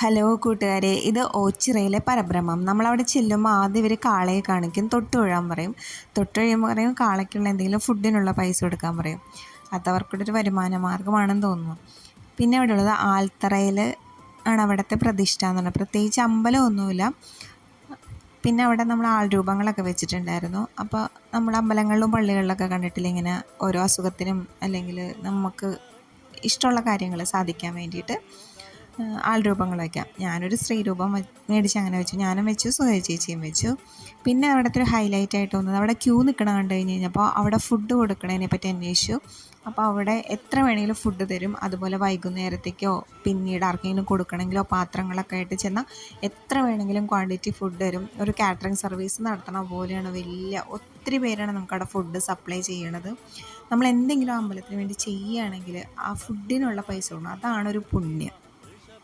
Hello കൂട്ടുകാരെ, ഇത് ഓച്ചിറയിലെ പരബ്രഹ്മം. നമ്മളവിടെ ചെല്ലുമ്പോൾ ആദ്യം ഇവർ കാളയെ കാണിക്കും, തൊട്ട് തൊഴാൻ പറയും. തൊട്ട് കഴിയുമ്പോൾ പറയും കാളയ്ക്കുള്ള എന്തെങ്കിലും ഫുഡിനുള്ള പൈസ കൊടുക്കാൻ പറയും. അതവർക്കൊരു ഒരു വരുമാന മാർഗ്ഗമാണെന്ന് തോന്നുന്നു. പിന്നെ അവിടെ ഉള്ളത് ആൽത്തറയിൽ ആണ് അവിടുത്തെ പ്രതിഷ്ഠ എന്ന് പറഞ്ഞാൽ, പ്രത്യേകിച്ച് അമ്പലമൊന്നുമില്ല. പിന്നെ അവിടെ നമ്മൾ ആൾരൂപങ്ങളൊക്കെ വെച്ചിട്ടുണ്ടായിരുന്നു. അപ്പോൾ നമ്മൾ അമ്പലങ്ങളിലും പള്ളികളിലൊക്കെ കണ്ടിട്ടില്ല, ഇങ്ങനെ ഓരോ അസുഖത്തിനും അല്ലെങ്കിൽ നമുക്ക് ഇഷ്ടമുള്ള കാര്യങ്ങൾ സാധിക്കാൻ വേണ്ടിയിട്ട് ആൾരൂപങ്ങൾ വയ്ക്കാം. ഞാനൊരു സ്ത്രീ രൂപം മേടിച്ച് അങ്ങനെ വെച്ചു, ഞാനും വെച്ചു, സുഹേ ചേച്ചിയും വെച്ചു. പിന്നെ അവിടുത്തെ ഒരു ഹൈലൈറ്റ് ആയിട്ട് തോന്നുന്നത് അവിടെ ക്യൂ നിൽക്കണം കണ്ടു കഴിഞ്ഞ് കഴിഞ്ഞപ്പോൾ അവിടെ ഫുഡ് കൊടുക്കണതിനെ പറ്റി അന്വേഷിച്ചു. അപ്പോൾ അവിടെ എത്ര വേണമെങ്കിലും ഫുഡ് തരും. അതുപോലെ വൈകുന്നേരത്തേക്കോ പിന്നീട് ആർക്കെങ്കിലും കൊടുക്കണമെങ്കിലോ പാത്രങ്ങളൊക്കെ ആയിട്ട് ചെന്നാൽ എത്ര വേണമെങ്കിലും ക്വാണ്ടിറ്റി ഫുഡ് തരും. ഒരു കാറ്ററിംഗ് സർവീസ് നടത്തണ പോലെയാണ്. ഒത്തിരി പേരാണ് നമുക്കവിടെ ഫുഡ് സപ്ലൈ ചെയ്യണത്. നമ്മൾ എന്തെങ്കിലും അമ്പലത്തിന് വേണ്ടി ചെയ്യുകയാണെങ്കിൽ ആ ഫുഡിനുള്ള പൈസ കൊടുക്കണം, അതാണ് ഒരു പുണ്യം.